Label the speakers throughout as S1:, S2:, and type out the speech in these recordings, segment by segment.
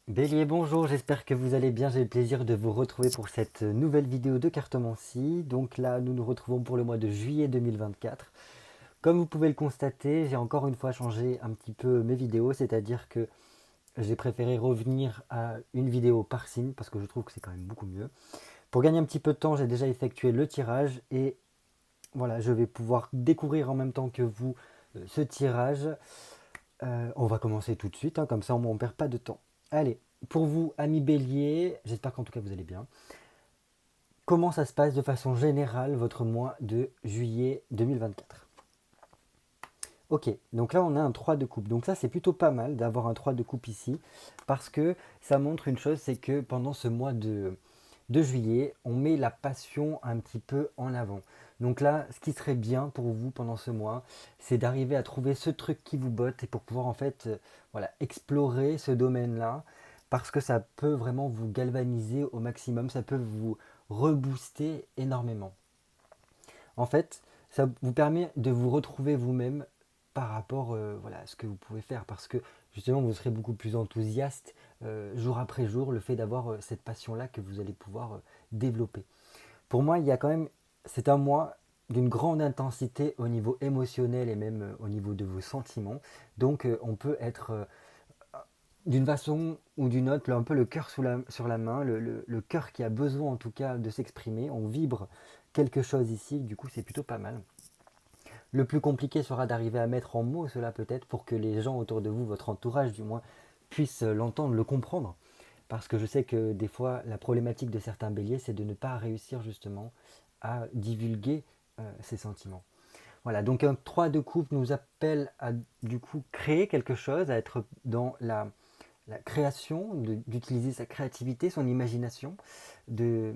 S1: Bélier, bonjour, j'espère que vous allez bien. J'ai le plaisir de vous retrouver pour cette nouvelle vidéo de cartomancie. Donc là, nous nous retrouvons pour le mois de juillet 2024. Comme vous pouvez le constater, j'ai encore une fois changé un petit peu mes vidéos, c'est-à-dire que j'ai préféré revenir à une vidéo par signe parce que je trouve que c'est quand même beaucoup mieux. Pour gagner un petit peu de temps, j'ai déjà effectué le tirage et voilà, je vais pouvoir découvrir en même temps que vous ce tirage. On va commencer tout de suite, hein, comme ça on ne perd pas de temps. Allez, pour vous, amis bélier, j'espère qu'en tout cas vous allez bien. Comment ça se passe de façon générale votre mois de juillet 2024? Ok, donc là on a un 3 de coupe. Donc ça c'est plutôt pas mal d'avoir un 3 de coupe ici, parce que ça montre une chose, c'est que pendant ce mois de juillet, on met la passion un petit peu en avant. Donc là, ce qui serait bien pour vous pendant ce mois, c'est d'arriver à trouver ce truc qui vous botte et pour pouvoir en fait voilà, explorer ce domaine-là, parce que ça peut vraiment vous galvaniser au maximum, ça peut vous rebooster énormément. En fait, ça vous permet de vous retrouver vous-même par rapport voilà, à ce que vous pouvez faire, parce que justement vous serez beaucoup plus enthousiaste jour après jour, le fait d'avoir cette passion-là que vous allez pouvoir développer. Pour moi, il y a quand même, c'est un mois d'une grande intensité au niveau émotionnel et même au niveau de vos sentiments. Donc on peut être d'une façon ou d'une autre, un peu le cœur sur la main, le cœur qui a besoin en tout cas de s'exprimer. On vibre quelque chose ici, du coup c'est plutôt pas mal. Le plus compliqué sera d'arriver à mettre en mots cela peut-être pour que les gens autour de vous, votre entourage du moins, puissent l'entendre, le comprendre. Parce que je sais que des fois, la problématique de certains béliers, c'est de ne pas réussir justement à divulguer ses sentiments. Voilà, donc un 3 de coupe nous appelle à du coup créer quelque chose, à être dans la création, d'utiliser sa créativité, son imagination, de,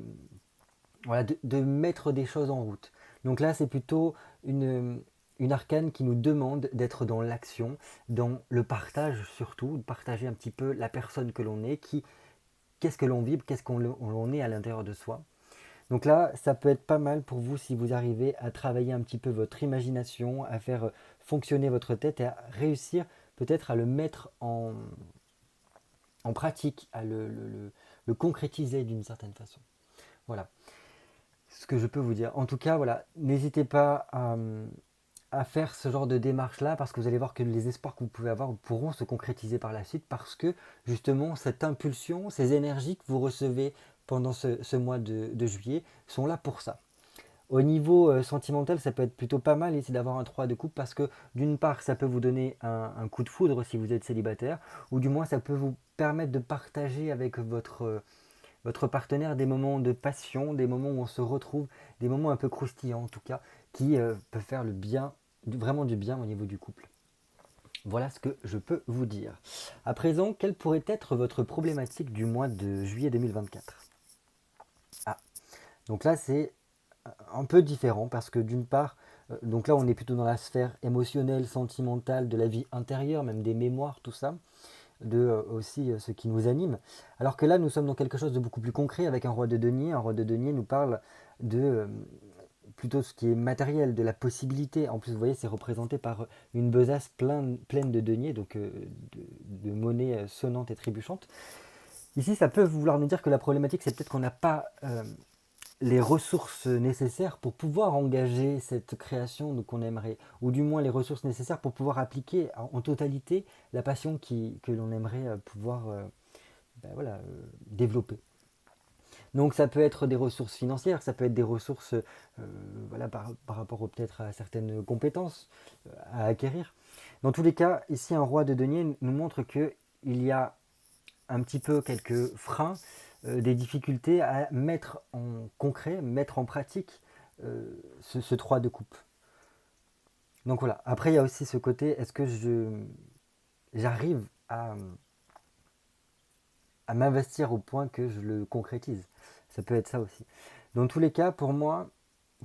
S1: voilà, de mettre des choses en route. Donc là, c'est plutôt une arcane qui nous demande d'être dans l'action, dans le partage surtout, de partager un petit peu la personne que l'on est, qu'est-ce que l'on vibre, qu'est-ce qu'on est à l'intérieur de soi. Donc là, ça peut être pas mal pour vous si vous arrivez à travailler un petit peu votre imagination, à faire fonctionner votre tête et à réussir peut-être à le mettre en pratique, à le concrétiser d'une certaine façon. Voilà ce que je peux vous dire. En tout cas, voilà, n'hésitez pas à faire ce genre de démarche-là parce que vous allez voir que les espoirs que vous pouvez avoir pourront se concrétiser par la suite parce que justement cette impulsion, ces énergies que vous recevez pendant ce mois de juillet sont là pour ça. Au niveau sentimental, ça peut être plutôt pas mal ici d'avoir un 3 de coupe parce que d'une part, ça peut vous donner un coup de foudre si vous êtes célibataire, ou du moins ça peut vous permettre de partager avec votre partenaire des moments de passion, des moments où on se retrouve, des moments un peu croustillants en tout cas, qui peuvent faire le bien, vraiment du bien au niveau du couple. Voilà ce que je peux vous dire. À présent, quelle pourrait être votre problématique du mois de juillet 2024? Ah, donc là c'est un peu différent parce que d'une part, donc là on est plutôt dans la sphère émotionnelle, sentimentale, de la vie intérieure, même des mémoires, tout ça, de aussi ce qui nous anime. Alors que là nous sommes dans quelque chose de beaucoup plus concret avec un roi de denier. Un roi de denier nous parle de plutôt ce qui est matériel, de la possibilité. En plus vous voyez c'est représenté par une besace pleine de deniers, donc de monnaie sonnante et trébuchante. Ici ça peut vouloir nous dire que la problématique c'est peut-être qu'on n'a pas les ressources nécessaires pour pouvoir engager cette création qu'on aimerait, ou du moins les ressources nécessaires pour pouvoir appliquer en totalité la passion que l'on aimerait pouvoir ben voilà, développer. Donc ça peut être des ressources financières, ça peut être des ressources voilà, par rapport peut-être à certaines compétences à acquérir. Dans tous les cas, ici un roi de denier nous montre qu'il y a un petit peu quelques freins, des difficultés à mettre en concret, mettre en pratique ce 3 de coupe. Donc voilà. Après, il y a aussi ce côté, est-ce que j'arrive à m'investir au point que je le concrétise? Ça peut être ça aussi. Dans tous les cas, pour moi,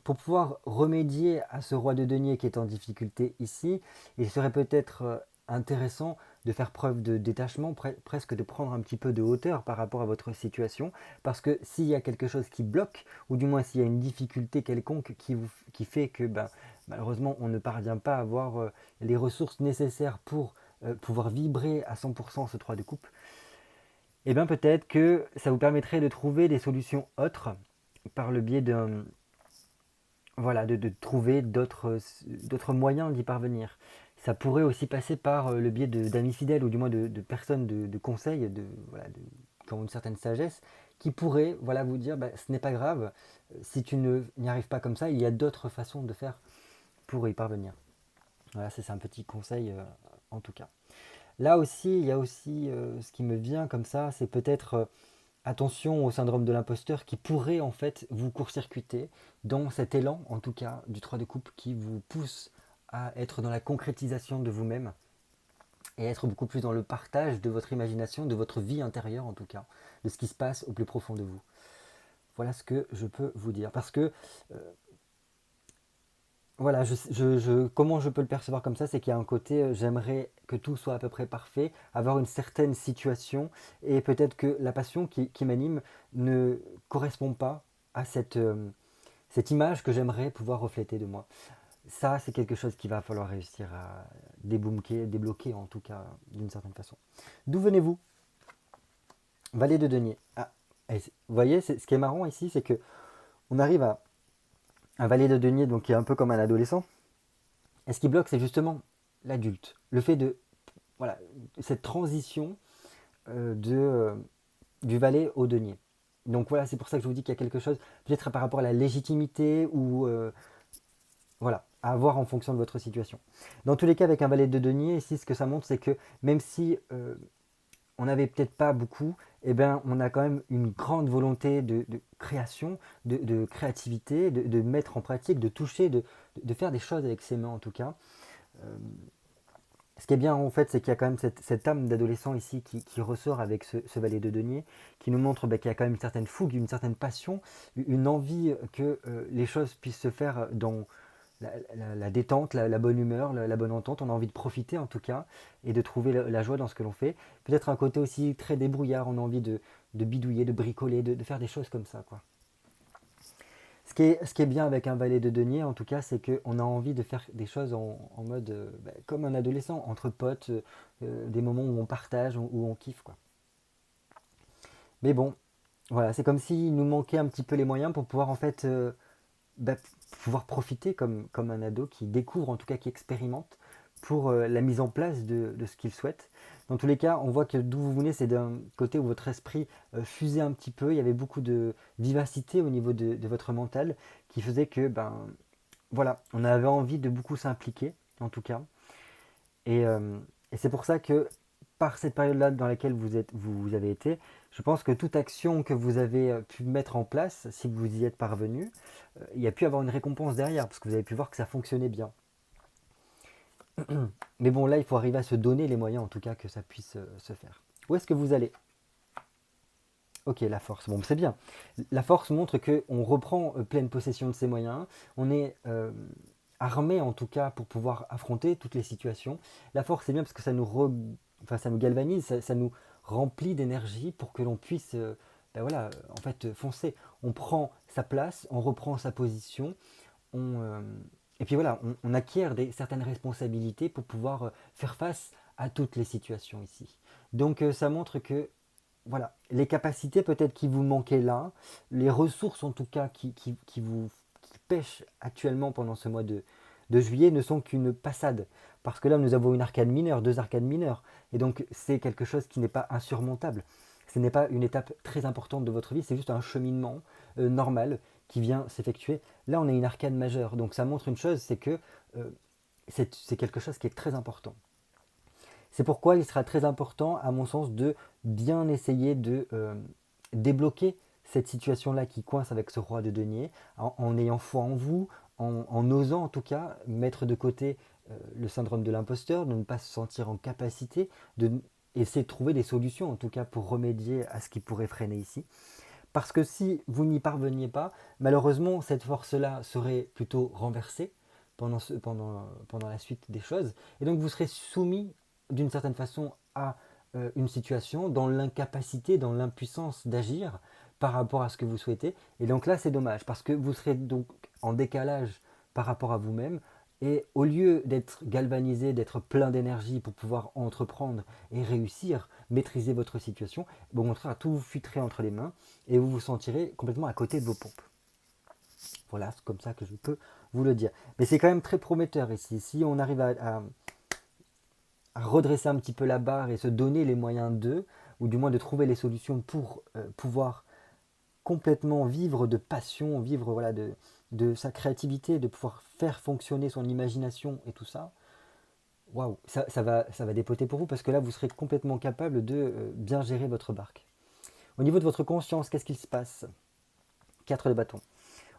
S1: pour pouvoir remédier à ce roi de denier qui est en difficulté ici, il serait peut-être intéressant de faire preuve de détachement, presque de prendre un petit peu de hauteur par rapport à votre situation, parce que s'il y a quelque chose qui bloque, ou du moins s'il y a une difficulté quelconque qui fait que ben, malheureusement on ne parvient pas à avoir les ressources nécessaires pour pouvoir vibrer à 100% ce 3 de coupe, et bien peut-être que ça vous permettrait de trouver des solutions autres par le biais d'un, voilà, de trouver d'autres moyens d'y parvenir. Ça pourrait aussi passer par le biais d'amis fidèles ou du moins de personnes de conseil, voilà, qui ont une certaine sagesse, qui pourraient, voilà, vous dire bah, ce n'est pas grave, si tu n'y arrives pas comme ça, il y a d'autres façons de faire pour y parvenir. Voilà, c'est un petit conseil en tout cas. Là aussi, il y a aussi ce qui me vient comme ça, c'est peut-être attention au syndrome de l'imposteur qui pourrait en fait vous court-circuiter dans cet élan, en tout cas, du 3 de coupe qui vous pousse à être dans la concrétisation de vous-même et être beaucoup plus dans le partage de votre imagination, de votre vie intérieure en tout cas, de ce qui se passe au plus profond de vous. Voilà ce que je peux vous dire. Parce que voilà, comment je peux le percevoir comme ça, c'est qu'il y a un côté, j'aimerais que tout soit à peu près parfait, avoir une certaine situation, et peut-être que la passion qui m'anime ne correspond pas à cette image que j'aimerais pouvoir refléter de moi. Ça, c'est quelque chose qu'il va falloir réussir à débloquer en tout cas, d'une certaine façon. D'où venez-vous? Valet de denier. Ah, vous voyez, ce qui est marrant ici, c'est que on arrive à un valet de denier, donc qui est un peu comme un adolescent. Et ce qui bloque, c'est justement l'adulte. Le fait de, voilà, cette transition de, du valet au denier. Donc voilà, c'est pour ça que je vous dis qu'il y a quelque chose, peut-être par rapport à la légitimité ou voilà, à voir en fonction de votre situation. Dans tous les cas, avec un valet de denier, ici, ce que ça montre, c'est que même si on n'avait peut-être pas beaucoup, eh ben, on a quand même une grande volonté de création, de créativité, de mettre en pratique, de toucher, de faire des choses avec ses mains en tout cas. Euh, Ce qui est bien en fait, c'est qu'il y a quand même cette âme d'adolescent ici qui ressort avec ce valet de denier, qui nous montre bah, qu'il y a quand même une certaine fougue, une certaine passion, une envie que les choses puissent se faire dans la détente, la bonne humeur, la bonne entente. On a envie de profiter en tout cas et de trouver la joie dans ce que l'on fait. Peut-être un côté aussi très débrouillard, on a envie de bidouiller, de bricoler, de faire des choses comme ça, quoi. Ce qui est bien avec un valet de denier, en tout cas, c'est qu'on a envie de faire des choses en mode bah, comme un adolescent, entre potes, des moments où on partage, où on kiffe, quoi. Mais bon, voilà, c'est comme s'il nous manquait un petit peu les moyens pour pouvoir en fait bah, pouvoir profiter comme un ado qui découvre, en tout cas qui expérimente, pour la mise en place de ce qu'il souhaite. Dans tous les cas, on voit que d'où vous venez, c'est d'un côté où votre esprit fusait un petit peu, il y avait beaucoup de vivacité au niveau de votre mental qui faisait que, ben voilà, on avait envie de beaucoup s'impliquer, en tout cas. Et, euh, et c'est pour ça que par cette période-là dans laquelle vous avez été, je pense que toute action que vous avez pu mettre en place, si vous y êtes parvenu, il y a pu avoir une récompense derrière, parce que vous avez pu voir que ça fonctionnait bien. Mais bon, là, il faut arriver à se donner les moyens, en tout cas, que ça puisse se faire. Où est-ce que vous allez? Ok, la force. Bon, c'est bien. La force montre qu'on reprend pleine possession de ses moyens. On est armé, en tout cas, pour pouvoir affronter toutes les situations. La force, c'est bien parce que ça nous galvanise, ça nous remplit d'énergie pour que l'on puisse, ben voilà, en fait, foncer. On prend sa place, on reprend sa position, on, euh, et puis voilà, on acquiert certaines responsabilités pour pouvoir faire face à toutes les situations ici. Donc ça montre que voilà, les capacités peut-être qui vous manquaient là, les ressources en tout cas qui pêchent actuellement pendant ce mois de juillet ne sont qu'une passade. Parce que là, nous avons une arcane mineure, deux arcanes mineures. Et donc, c'est quelque chose qui n'est pas insurmontable. Ce n'est pas une étape très importante de votre vie, c'est juste un cheminement normal qui vient s'effectuer. Là, on a une arcane majeure. Donc, ça montre une chose, c'est que euh, c'est quelque chose qui est très important. C'est pourquoi il sera très important, à mon sens, de bien essayer de débloquer cette situation-là qui coince avec ce roi de denier, en ayant foi en vous, en osant en tout cas mettre de côté le syndrome de l'imposteur, de ne pas se sentir en capacité, de essayer de trouver des solutions en tout cas pour remédier à ce qui pourrait freiner ici. Parce que si vous n'y parveniez pas, malheureusement, cette force-là serait plutôt renversée pendant la suite des choses. Et donc vous serez soumis d'une certaine façon à une situation dans l'incapacité, dans l'impuissance d'agir par rapport à ce que vous souhaitez. Et donc là, c'est dommage, parce que vous serez donc en décalage par rapport à vous-même Et au lieu d'être galvanisé, d'être plein d'énergie pour pouvoir entreprendre et réussir, maîtriser votre situation, au contraire, tout vous fuiterait entre les mains et vous vous sentirez complètement à côté de vos pompes. Voilà, c'est comme ça que je peux vous le dire. Mais c'est quand même très prometteur ici. Si on arrive à redresser un petit peu la barre et se donner les moyens d'eux, ou du moins de trouver les solutions pour pouvoir complètement vivre de passion, vivre voilà, de sa créativité, de pouvoir faire fonctionner son imagination et tout ça, waouh, ça va dépoter pour vous parce que là, vous serez complètement capable de bien gérer votre barque. Au niveau de votre conscience, qu'est-ce qu'il se passe? 4 de bâton.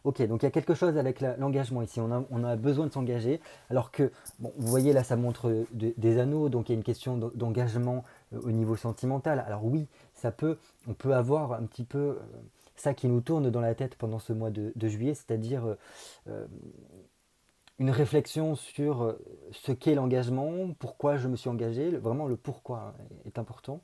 S1: Ok, donc il y a quelque chose avec l'engagement ici. On a besoin de s'engager. Alors que, bon, vous voyez là, ça montre des anneaux, donc il y a une question d'engagement au niveau sentimental. Alors oui, on peut avoir un petit peu ça qui nous tourne dans la tête pendant ce mois de juillet, c'est-à-dire euh, une réflexion sur ce qu'est l'engagement, pourquoi je me suis engagé, vraiment le pourquoi est important.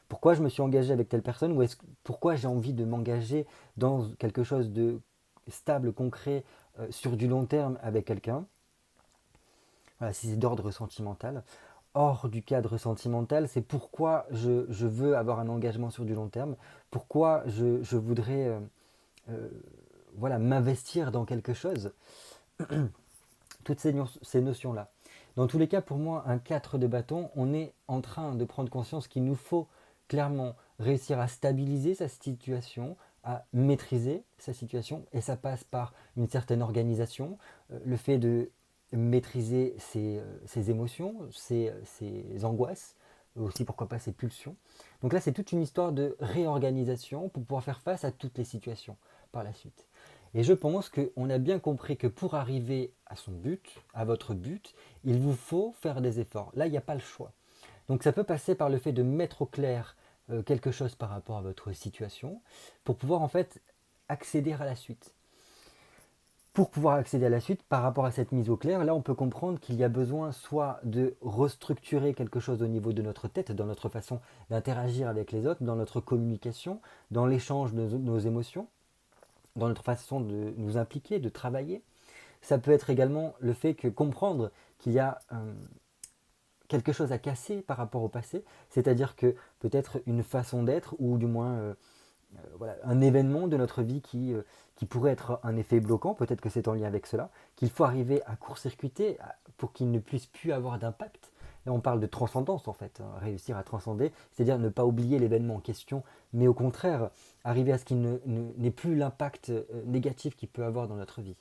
S1: Pourquoi je me suis engagé avec telle personne ou pourquoi j'ai envie de m'engager dans quelque chose de stable, concret, sur du long terme avec quelqu'un. Voilà, si c'est d'ordre sentimental. Hors du cadre sentimental, c'est pourquoi je veux avoir un engagement sur du long terme, pourquoi je voudrais euh, voilà, m'investir dans quelque chose. Toutes ces notions-là. Dans tous les cas, pour moi, un 4 de bâton, on est en train de prendre conscience qu'il nous faut clairement réussir à stabiliser sa situation, à maîtriser sa situation, et ça passe par une certaine organisation, le fait de maîtriser ses émotions, ses angoisses, aussi pourquoi pas ses pulsions. Donc là, c'est toute une histoire de réorganisation pour pouvoir faire face à toutes les situations par la suite. Et je pense qu'on a bien compris que pour arriver à son but, à votre but, il vous faut faire des efforts. Là, il n'y a pas le choix. Donc ça peut passer par le fait de mettre au clair quelque chose par rapport à votre situation pour pouvoir en fait accéder à la suite. Pour pouvoir accéder à la suite, par rapport à cette mise au clair, là on peut comprendre qu'il y a besoin soit de restructurer quelque chose au niveau de notre tête, dans notre façon d'interagir avec les autres, dans notre communication, dans l'échange de nos émotions, dans notre façon de nous impliquer, de travailler. Ça peut être également le fait que comprendre qu'il y a quelque chose à casser par rapport au passé, c'est-à-dire que peut-être une façon d'être ou du moins voilà, un événement de notre vie qui pourrait être un effet bloquant, peut-être que c'est en lien avec cela, qu'il faut arriver à court-circuiter pour qu'il ne puisse plus avoir d'impact. Là, on parle de transcendance en fait, hein, réussir à transcender, c'est-à-dire ne pas oublier l'événement en question, mais au contraire, arriver à ce qu'il n'ait plus l'impact négatif qu'il peut avoir dans notre vie.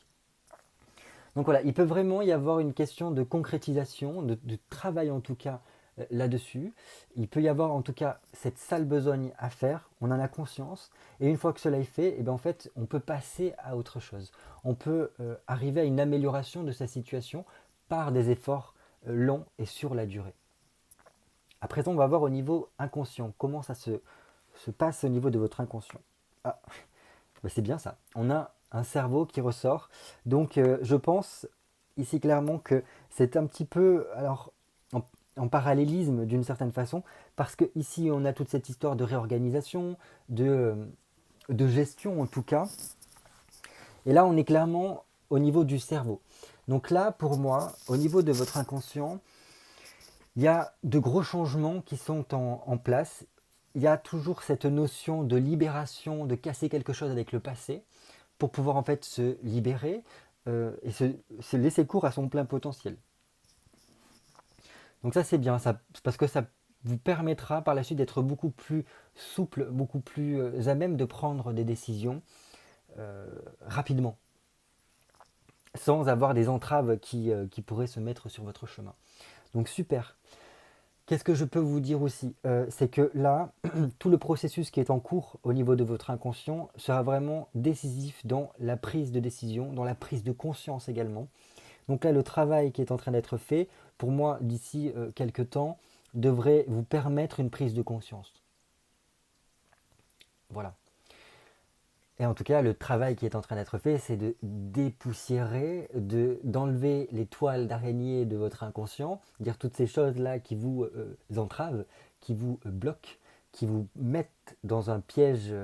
S1: Donc voilà, il peut vraiment y avoir une question de concrétisation, de travail en tout cas là-dessus. Il peut y avoir en tout cas cette sale besogne à faire, on en a conscience, et une fois que cela est fait, et bien en fait, on peut passer à autre chose. On peut arriver à une amélioration de sa situation par des efforts longs et sur la durée. À présent, on va voir au niveau inconscient, comment ça se passe au niveau de votre inconscient. Ah, bah, c'est bien ça. On a un cerveau qui ressort. Donc je pense ici clairement que c'est un petit peu alors en parallélisme d'une certaine façon, parce que ici on a toute cette histoire de réorganisation, de gestion en tout cas. Et là on est clairement au niveau du cerveau. Donc là pour moi, au niveau de votre inconscient, il y a de gros changements qui sont en place. Il y a toujours cette notion de libération, de casser quelque chose avec le passé pour pouvoir en fait se libérer et se laisser cours à son plein potentiel. Donc ça c'est bien, ça, parce que ça vous permettra par la suite d'être beaucoup plus souple, beaucoup plus à même de prendre des décisions rapidement, sans avoir des entraves qui pourraient se mettre sur votre chemin. Donc super. Qu'est-ce que je peux vous dire aussi c'est que là, tout le processus qui est en cours au niveau de votre inconscient sera vraiment décisif dans la prise de décision, dans la prise de conscience également. Donc là, le travail qui est en train d'être fait, pour moi, d'ici quelques temps, devrait vous permettre une prise de conscience. Voilà. Et en tout cas, le travail qui est en train d'être fait, c'est de dépoussiérer, d'enlever les toiles d'araignée de votre inconscient, dire toutes ces choses-là qui vous entravent, qui vous bloquent, qui vous mettent dans un piège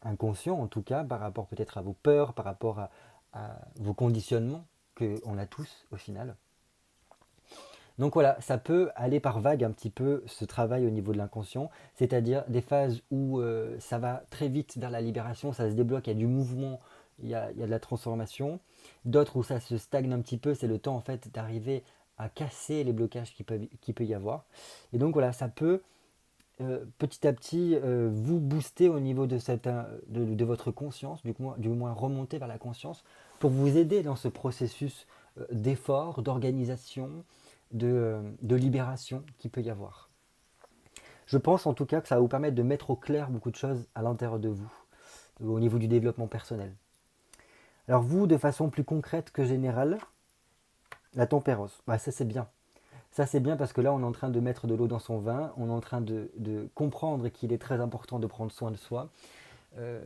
S1: inconscient, en tout cas, par rapport peut-être à vos peurs, par rapport à vos conditionnements qu'on a tous au final. Donc voilà, ça peut aller par vague un petit peu ce travail au niveau de l'inconscient, c'est-à-dire des phases où ça va très vite vers la libération, ça se débloque, il y a du mouvement, il y a de la transformation. D'autres où ça se stagne un petit peu, c'est le temps en fait d'arriver à casser les blocages qui peut y avoir. Et donc voilà, ça peut petit à petit vous booster au niveau de votre conscience, du moins remonter vers la conscience, pour vous aider dans ce processus d'effort, d'organisation, de libération qu'il peut y avoir. Je pense en tout cas que ça va vous permettre de mettre au clair beaucoup de choses à l'intérieur de vous, au niveau du développement personnel. Alors vous, de façon plus concrète que générale, la tempérance, bah, ça c'est bien. Ça c'est bien parce que là on est en train de mettre de l'eau dans son vin, on est en train de comprendre qu'il est très important de prendre soin de soi. Euh,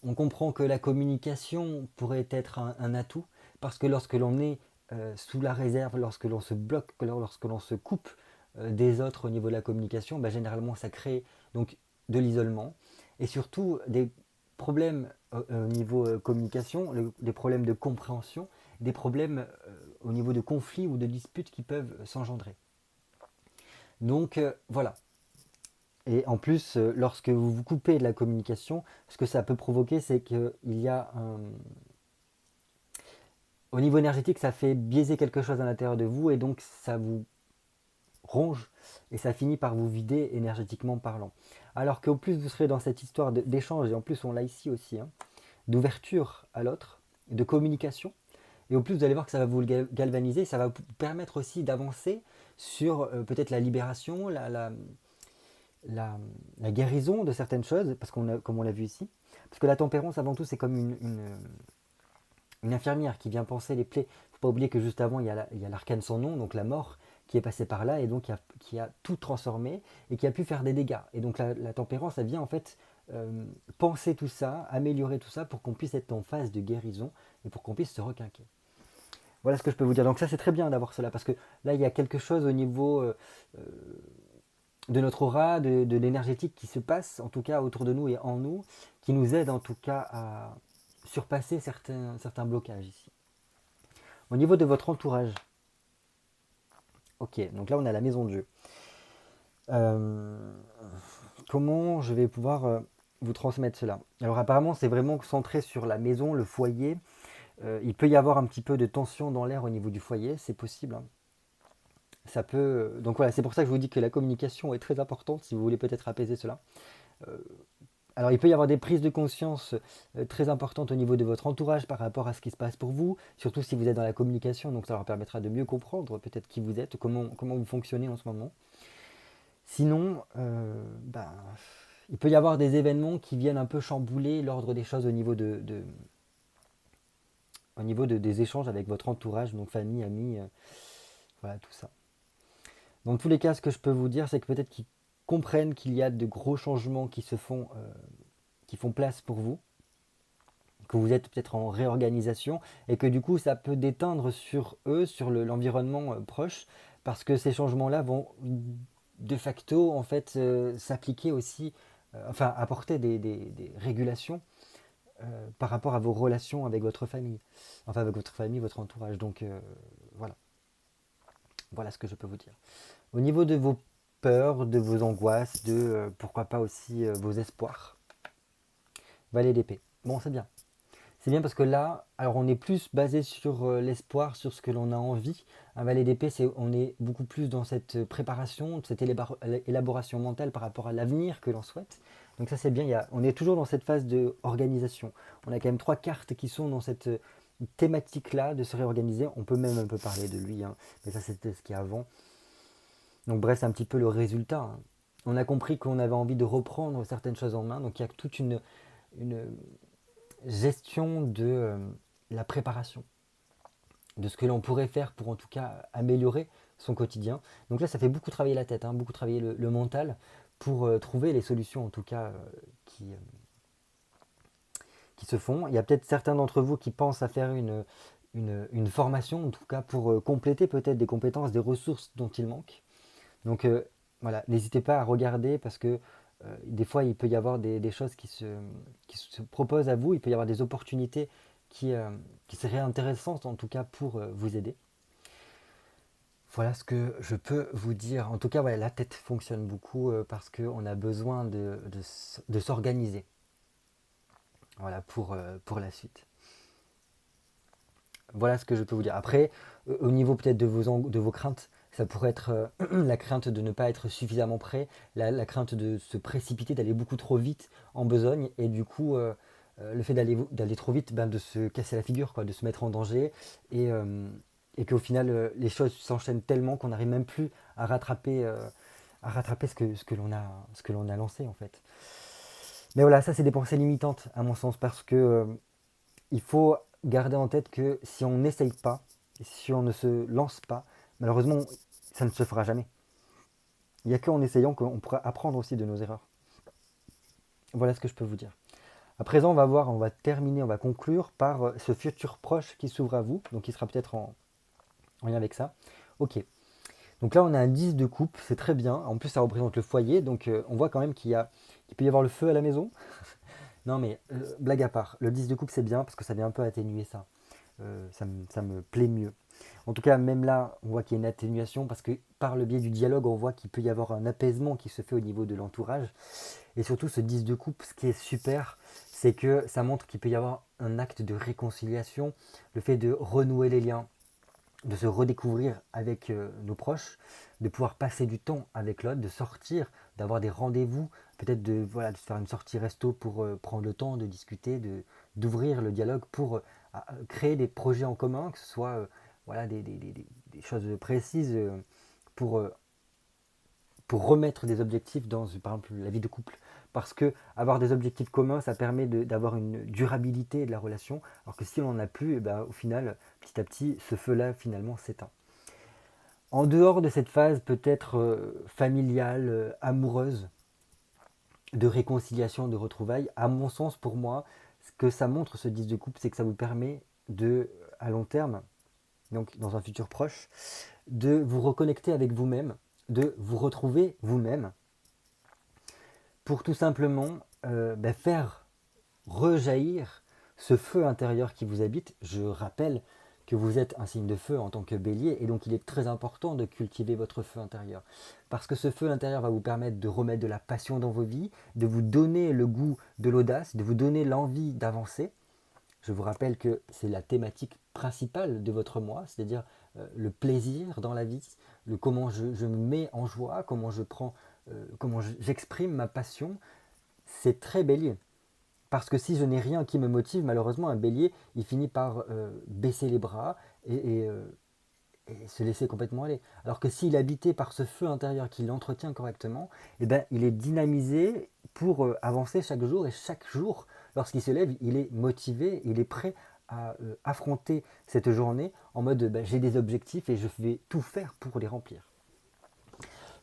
S1: on comprend que la communication pourrait être un atout parce que lorsque l'on est sous la réserve, lorsque l'on se bloque, lorsque l'on se coupe des autres au niveau de la communication, bah, généralement ça crée donc de l'isolement et surtout des problèmes au niveau communication, des problèmes de compréhension, des problèmes au niveau de conflits ou de disputes qui peuvent s'engendrer. Donc voilà. Et en plus, lorsque vous vous coupez de la communication, ce que ça peut provoquer, c'est qu'il y a un... Au niveau énergétique, ça fait biaiser quelque chose à l'intérieur de vous et donc ça vous ronge et ça finit par vous vider énergétiquement parlant. Alors qu'au plus vous serez dans cette histoire d'échange, et en plus on l'a ici aussi, hein, d'ouverture à l'autre, de communication, et au plus vous allez voir que ça va vous galvaniser, ça va vous permettre aussi d'avancer sur peut-être la libération, la guérison de certaines choses, parce comme on l'a vu ici. Parce que la tempérance, avant tout, c'est comme une infirmière qui vient panser les plaies. Il ne faut pas oublier que juste avant, il y a l'arcane sans nom, donc la mort, qui est passée par là et donc qui a tout transformé et qui a pu faire des dégâts. Et donc la tempérance, elle vient en fait penser tout ça, améliorer tout ça pour qu'on puisse être en phase de guérison et pour qu'on puisse se requinquer. Voilà ce que je peux vous dire. Donc ça, c'est très bien d'avoir cela parce que là, il y a quelque chose au niveau de notre aura, de l'énergétique qui se passe, en tout cas autour de nous et en nous, qui nous aide en tout cas à surpasser certains blocages ici. Au niveau de votre entourage, ok, donc là on a la maison de jeu. Comment je vais pouvoir vous transmettre cela? Alors apparemment c'est vraiment centré sur la maison, le foyer. Il peut y avoir un petit peu de tension dans l'air au niveau du foyer, c'est possible, hein. Ça peut... Donc voilà, c'est pour ça que je vous dis que la communication est très importante si vous voulez peut-être apaiser cela. Euh, alors il peut y avoir des prises de conscience très importantes au niveau de votre entourage par rapport à ce qui se passe pour vous, surtout si vous êtes dans la communication, donc ça leur permettra de mieux comprendre peut-être qui vous êtes, comment vous fonctionnez en ce moment. Sinon, il peut y avoir des événements qui viennent un peu chambouler l'ordre des choses des échanges avec votre entourage, donc famille, amis, voilà tout ça. Dans tous les cas, ce que je peux vous dire, c'est que peut-être qu'ils comprennent qu'il y a de gros changements qui font place pour vous, que vous êtes peut-être en réorganisation et que du coup ça peut déteindre sur eux, sur l'environnement proche, parce que ces changements-là vont de facto en fait s'appliquer aussi, enfin apporter des régulations par rapport à vos relations avec votre famille, enfin avec votre famille, votre entourage. Donc voilà, voilà ce que je peux vous dire. Au niveau de vos peurs, de vos angoisses, de pourquoi pas aussi vos espoirs, valet d'épée. Bon, c'est bien. C'est bien parce que là, alors on est plus basé sur l'espoir, sur ce que l'on a envie. Un valet d'épée, on est beaucoup plus dans cette préparation, cette élaboration mentale par rapport à l'avenir que l'on souhaite. Donc ça c'est bien, on est toujours dans cette phase de organisation. On a quand même 3 cartes qui sont dans cette thématique-là de se réorganiser. On peut même un peu parler de lui, hein, mais ça c'était ce qu'il y a avant. Donc bref, c'est un petit peu le résultat, hein. On a compris qu'on avait envie de reprendre certaines choses en main, donc il y a toute une gestion de la préparation, de ce que l'on pourrait faire pour en tout cas améliorer son quotidien. Donc là, ça fait beaucoup travailler la tête, hein, beaucoup travailler le mental pour trouver les solutions en tout cas qui se font. Il y a peut-être certains d'entre vous qui pensent à faire une formation, en tout cas pour compléter peut-être des compétences, des ressources dont il manque. Donc voilà, n'hésitez pas à regarder parce que des fois il peut y avoir des choses qui se proposent à vous, il peut y avoir des opportunités qui serait intéressante en tout cas pour vous aider. Voilà ce que je peux vous dire. En tout cas, ouais, la tête fonctionne beaucoup parce qu'on a besoin de s'organiser. Voilà pour la suite. Voilà ce que je peux vous dire. Après, au niveau peut-être de vos craintes, ça pourrait être la crainte de ne pas être suffisamment prêt, la crainte de se précipiter, d'aller beaucoup trop vite en besogne, et du coup, le fait d'aller trop vite, ben, de se casser la figure, quoi, de se mettre en danger, et qu'au final, les choses s'enchaînent tellement qu'on n'arrive même plus à rattraper ce que l'on a lancé, en fait. Mais voilà, ça, c'est des pensées limitantes, à mon sens, parce que il faut garder en tête que si on n'essaye pas, si on ne se lance pas, malheureusement, ça ne se fera jamais. Il n'y a qu'en essayant qu'on pourra apprendre aussi de nos erreurs. Voilà ce que je peux vous dire. À présent, on va terminer, on va conclure par ce futur proche qui s'ouvre à vous, donc qui sera peut-être en lien avec ça. Ok, donc là on a un 10 de coupe, c'est très bien. En plus ça représente le foyer, donc on voit quand même qu'il peut y avoir le feu à la maison. Non mais blague à part, le 10 de coupe c'est bien parce que ça vient un peu atténuer ça. Ça me plaît mieux. En tout cas, même là, on voit qu'il y a une atténuation parce que par le biais du dialogue, on voit qu'il peut y avoir un apaisement qui se fait au niveau de l'entourage. Et surtout, ce 10 de coupe, ce qui est super, c'est que ça montre qu'il peut y avoir un acte de réconciliation, le fait de renouer les liens, de se redécouvrir avec nos proches, de pouvoir passer du temps avec l'autre, de sortir, d'avoir des rendez-vous, peut-être de faire une sortie resto pour prendre le temps de discuter, d'ouvrir le dialogue pour créer des projets en commun, que ce soit des choses précises pour, euh, pour remettre des objectifs dans, par exemple, la vie de couple. Parce que avoir des objectifs communs, ça permet d'avoir une durabilité de la relation, alors que si on n'en a plus, et ben, au final, petit à petit, ce feu-là, finalement, s'éteint. En dehors de cette phase peut-être familiale, amoureuse, de réconciliation, de retrouvailles, à mon sens, pour moi, ce que ça montre, ce 10 de couple, c'est que ça vous permet de, à long terme, donc dans un futur proche, de vous reconnecter avec vous-même, de vous retrouver vous-même, pour tout simplement faire rejaillir ce feu intérieur qui vous habite. Je rappelle que vous êtes un signe de feu en tant que bélier, et donc il est très important de cultiver votre feu intérieur. Parce que ce feu intérieur va vous permettre de remettre de la passion dans vos vies, de vous donner le goût de l'audace, de vous donner l'envie d'avancer. Je vous rappelle que c'est la thématique principale de votre mois, c'est-à-dire le plaisir dans la vie, comment je me mets en joie, comment j'exprime ma passion. C'est très bélier. Parce que si je n'ai rien qui me motive, malheureusement, un bélier, il finit par baisser les bras et se laisser complètement aller. Alors que s'il est habité par ce feu intérieur qui l'entretient correctement, eh ben, il est dynamisé pour avancer chaque jour. Et chaque jour, lorsqu'il se lève, il est motivé, il est prêt à affronter cette journée en mode j'ai des objectifs et je vais tout faire pour les remplir.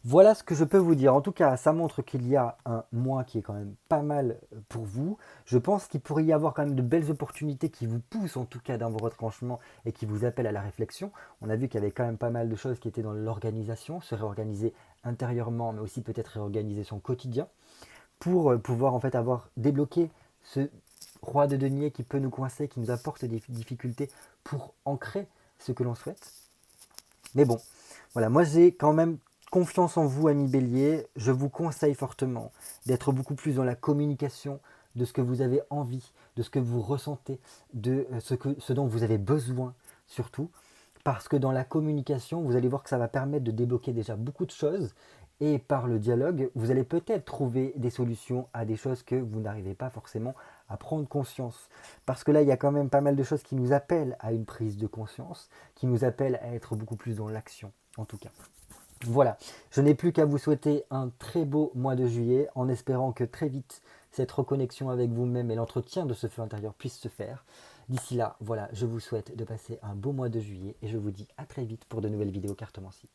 S1: Voilà ce que je peux vous dire. En tout cas, ça montre qu'il y a un mois qui est quand même pas mal pour vous. Je pense qu'il pourrait y avoir quand même de belles opportunités qui vous poussent en tout cas dans vos retranchements et qui vous appellent à la réflexion. On a vu qu'il y avait quand même pas mal de choses qui étaient dans l'organisation, se réorganiser intérieurement, mais aussi peut-être réorganiser son quotidien pour pouvoir en fait avoir débloqué ce roi de denier qui peut nous coincer, qui nous apporte des difficultés pour ancrer ce que l'on souhaite. Mais bon, voilà, moi j'ai quand même confiance en vous, amis bélier. Je vous conseille fortement d'être beaucoup plus dans la communication de ce que vous avez envie, de ce que vous ressentez, de ce dont vous avez besoin surtout. Parce que dans la communication, vous allez voir que ça va permettre de débloquer déjà beaucoup de choses. Et par le dialogue, vous allez peut-être trouver des solutions à des choses que vous n'arrivez pas forcément à prendre conscience. Parce que là, il y a quand même pas mal de choses qui nous appellent à une prise de conscience, qui nous appellent à être beaucoup plus dans l'action, en tout cas. Voilà, je n'ai plus qu'à vous souhaiter un très beau mois de juillet, en espérant que très vite, cette reconnexion avec vous-même et l'entretien de ce feu intérieur puissent se faire. D'ici là, voilà, je vous souhaite de passer un beau mois de juillet et je vous dis à très vite pour de nouvelles vidéos cartomancie.